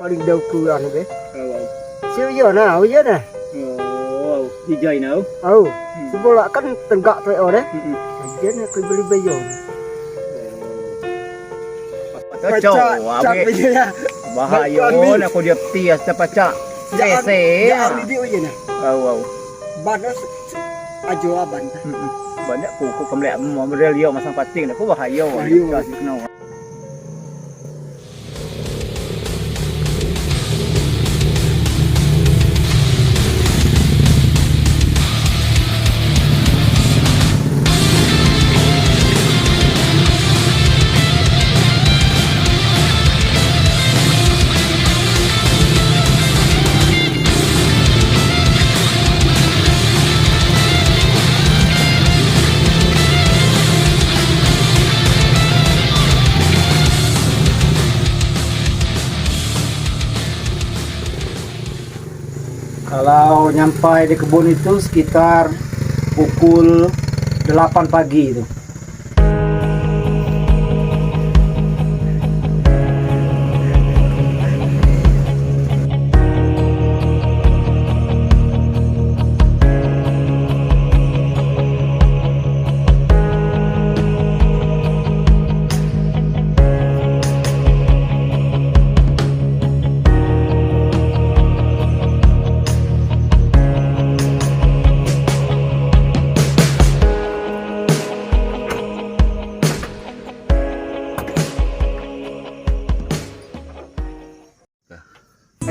paling đầu cù ăn đấy Wow. siêu giờ nào bây này Oh, DJ nào? sebelah kan tenggak tuh orang dia nak beli bayar Kacau, cak begini bahaya nak kau dia tias dapat cak. Sese. ya video aja nah Wow. banas ajo aban Banyak kuku kemlek mau real masang pating nak kau bahaya. Kasih kenal. Kalau nyampai di kebun itu sekitar pukul 8 pagi itu.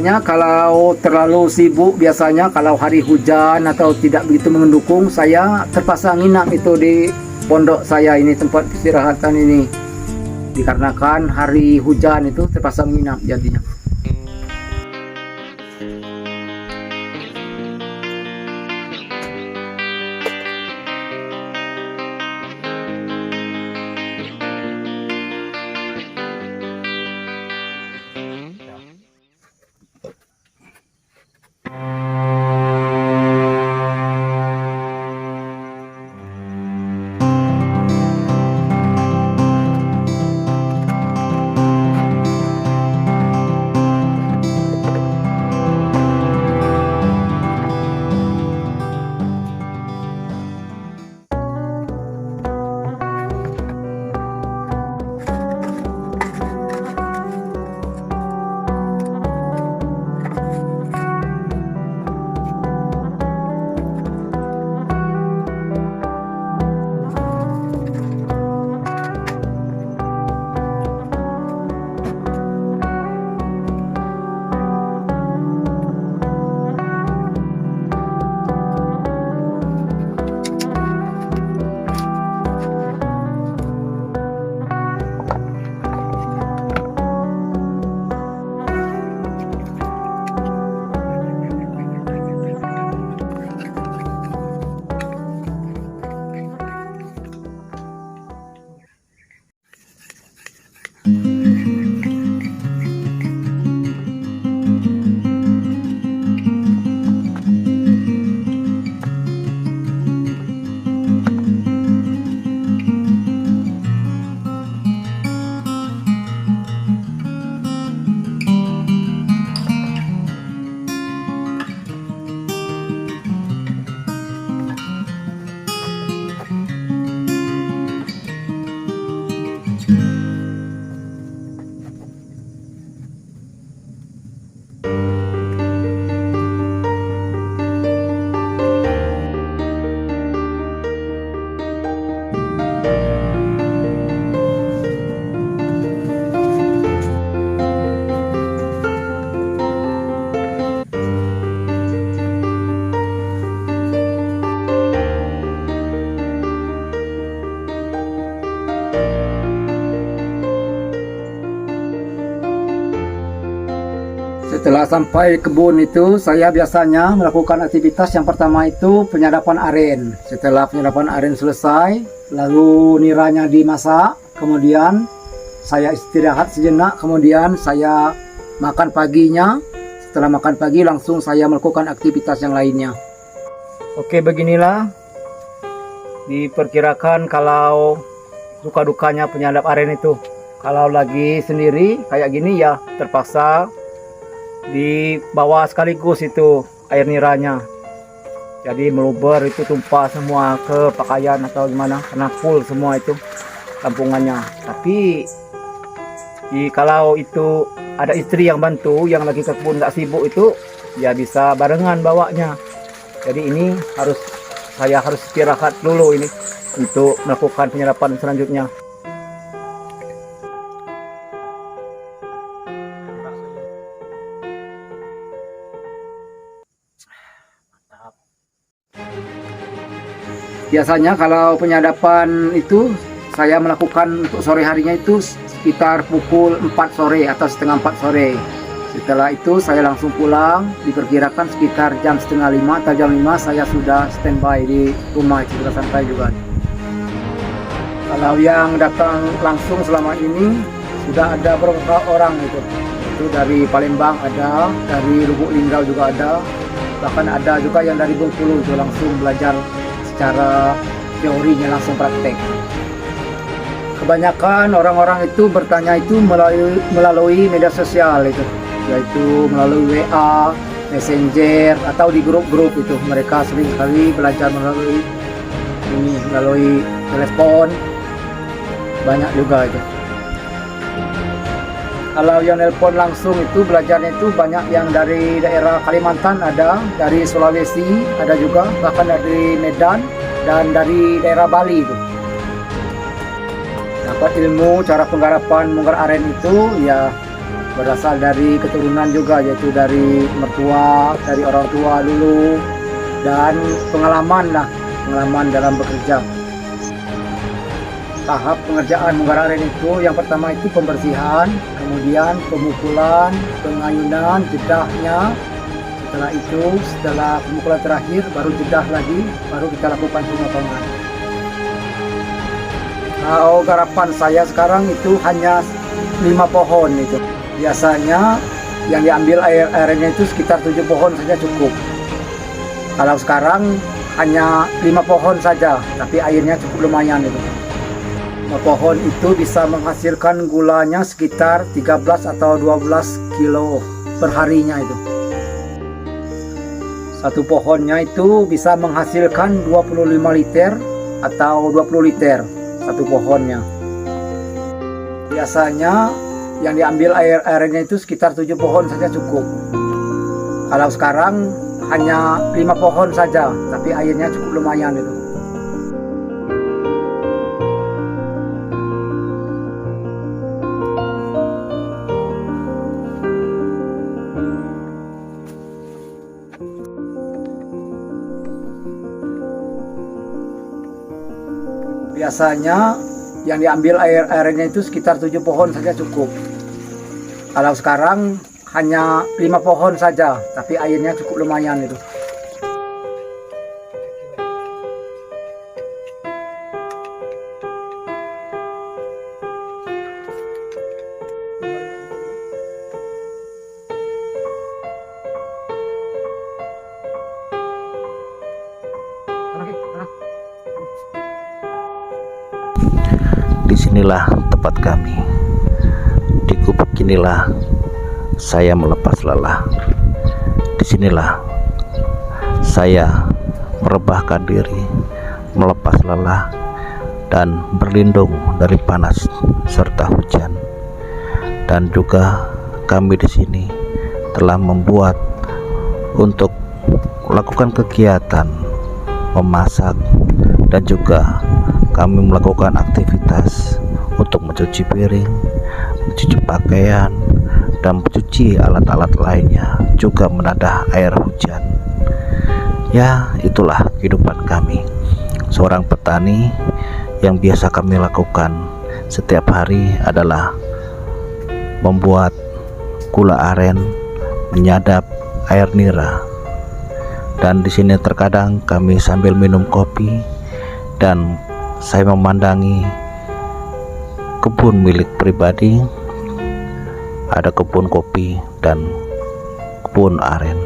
Biasanya kalau terlalu sibuk, biasanya kalau hari hujan atau tidak begitu mendukung, saya terpaksa nginap itu di pondok saya ini, tempat istirahatan ini. Dikarenakan hari hujan itu terpaksa nginap jadinya. Setelah sampai kebun itu, saya biasanya melakukan aktivitas yang pertama itu penyadapan aren. Setelah penyadapan aren selesai, lalu niranya dimasak, kemudian saya istirahat sejenak, kemudian saya makan paginya. Setelah makan pagi langsung saya melakukan aktivitas yang lainnya. Oke, beginilah diperkirakan kalau duka-dukanya penyadap aren itu. Kalau lagi sendiri kayak gini ya terpaksa dibawa sekaligus itu air niranya. Jadi meluber itu tumpah semua ke pakaian atau gimana, karena full semua itu tampungannya. Tapi kalau itu ada istri yang bantu, yang lagi ke kebun nggak sibuk itu, ya bisa barengan bawanya. Jadi ini saya harus istirahat dulu ini untuk melakukan penyerapan selanjutnya. Biasanya kalau penyadapan itu saya melakukan untuk sore harinya itu sekitar pukul 4 sore atau setengah 4 sore. Setelah itu saya langsung pulang, diperkirakan sekitar jam setengah 5 atau jam 5 saya sudah standby di rumah, sudah sampai juga. Kalau yang datang langsung selama ini sudah ada beberapa orang itu dari Palembang ada, dari Lubuk Linggau juga ada, bahkan ada juga yang dari Bengkulu itu langsung belajar secara teorinya, langsung praktek. Kebanyakan orang-orang itu bertanya itu melalui media sosial itu, yaitu melalui WA, Messenger atau di grup-grup itu. Mereka sering sekali belajar melalui telepon, banyak juga itu. Kalau yang nelpon langsung itu belajarnya itu banyak yang dari daerah Kalimantan ada, dari Sulawesi ada juga, bahkan dari Medan dan dari daerah Bali itu. Dapat ilmu cara penggarapan munggar aren itu ya berasal dari keturunan juga, yaitu dari mertua, dari orang tua dulu, dan pengalaman dalam bekerja. Tahap pengerjaan munggar aren itu yang pertama itu pembersihan, kemudian pemukulan, pengayunan, jedahnya. Setelah itu, setelah pemukulan terakhir baru jedah lagi, baru kita lakukan pemotongan. Kalau garapan saya sekarang itu hanya 5 pohon itu. Biasanya yang diambil airnya itu sekitar 7 pohon saja cukup. Kalau sekarang hanya 5 pohon saja, tapi airnya cukup lumayan itu. 5 pohon itu bisa menghasilkan gulanya sekitar 13 atau 12 kilo per harinya itu. Satu pohonnya itu bisa menghasilkan 25 liter atau 20 liter satu pohonnya. Biasanya yang diambil airnya itu sekitar 7 pohon saja cukup. Kalau sekarang hanya 5 pohon saja, tapi airnya cukup lumayan itu. Biasanya yang diambil airnya itu sekitar 7 pohon saja cukup. Kalau sekarang hanya 5 pohon saja, tapi airnya cukup lumayan itu. Disinilah tempat kami. Di gubuk inilah saya melepas lelah. Disinilah saya merebahkan diri, melepas lelah, dan berlindung dari panas serta hujan. Dan juga kami di sini telah membuat untuk melakukan kegiatan memasak, dan juga kami melakukan aktivitas untuk mencuci piring, mencuci pakaian, dan mencuci alat-alat lainnya, juga menadah air hujan. Ya, itulah kehidupan kami, seorang petani. Yang biasa kami lakukan setiap hari adalah membuat gula aren, menyadap air nira. Dan di sini terkadang kami sambil minum kopi, dan saya memandangi kebun milik pribadi, ada kebun kopi dan kebun aren.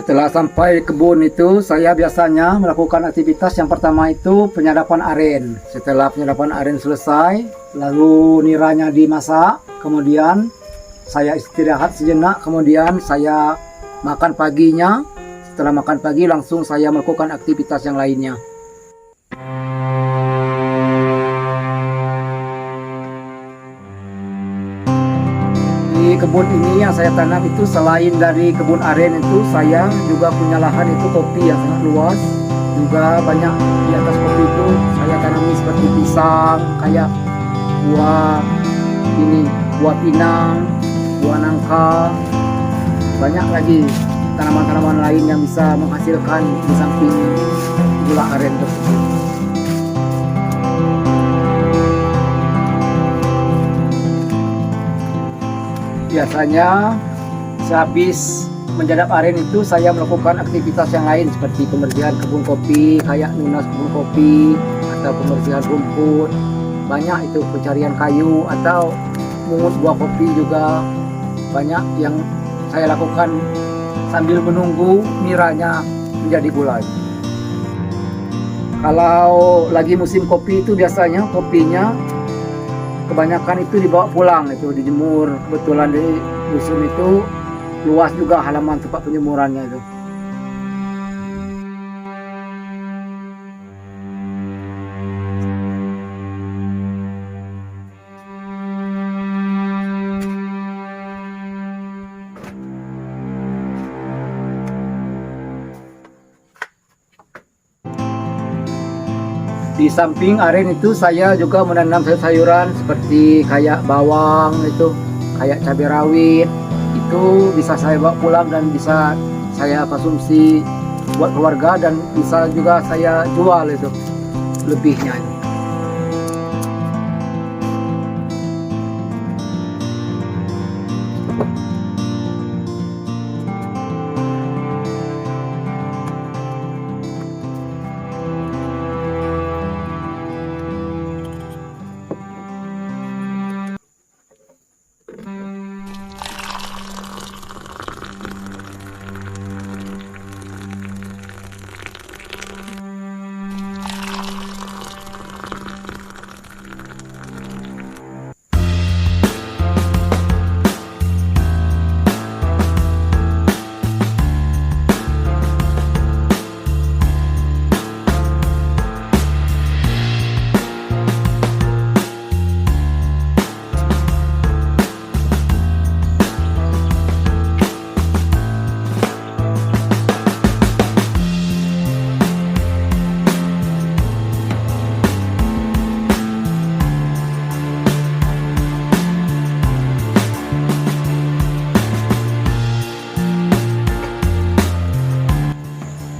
Setelah sampai kebun itu, saya biasanya melakukan aktivitas yang pertama itu penyadapan aren. Setelah penyadapan aren selesai, lalu niranya dimasak, kemudian saya istirahat sejenak, kemudian saya makan paginya. Setelah makan pagi, langsung saya melakukan aktivitas yang lainnya. Di kebun ini yang saya tanam itu, selain dari kebun aren itu, saya juga punya lahan itu kopi yang sangat luas. Juga banyak di atas kopi itu saya tanami seperti pisang, kayak buah pinang, buah nangka, banyak lagi tanaman-tanaman lain yang bisa menghasilkan di samping gula aren tersebut. Biasanya sehabis menjadap aren itu saya melakukan aktivitas yang lain seperti pembersihan kebun kopi, kayak nunas kebun kopi atau pembersihan rumput. Banyak itu pencarian kayu atau mungut buah kopi juga banyak yang saya lakukan sambil menunggu niranya menjadi bulan. Kalau lagi musim kopi itu biasanya kopinya kebanyakan itu dibawa pulang, itu dijemur. Kebetulan di dusun itu luas juga halaman tempat penjemurannya itu. Di samping aren itu saya juga menanam sayur-sayuran seperti kayak bawang itu, kayak cabai rawit. Itu bisa saya bawa pulang dan bisa saya konsumsi buat keluarga, dan bisa juga saya jual itu lebihnya itu.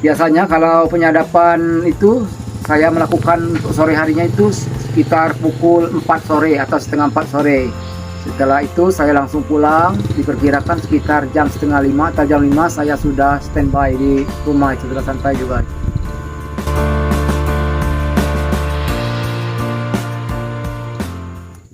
Biasanya kalau penyadapan itu saya melakukan untuk sore harinya itu sekitar pukul 4 sore atau setengah 4 sore. Setelah itu saya langsung pulang, diperkirakan sekitar jam setengah 5 atau jam 5 saya sudah standby di rumah, sudah santai juga.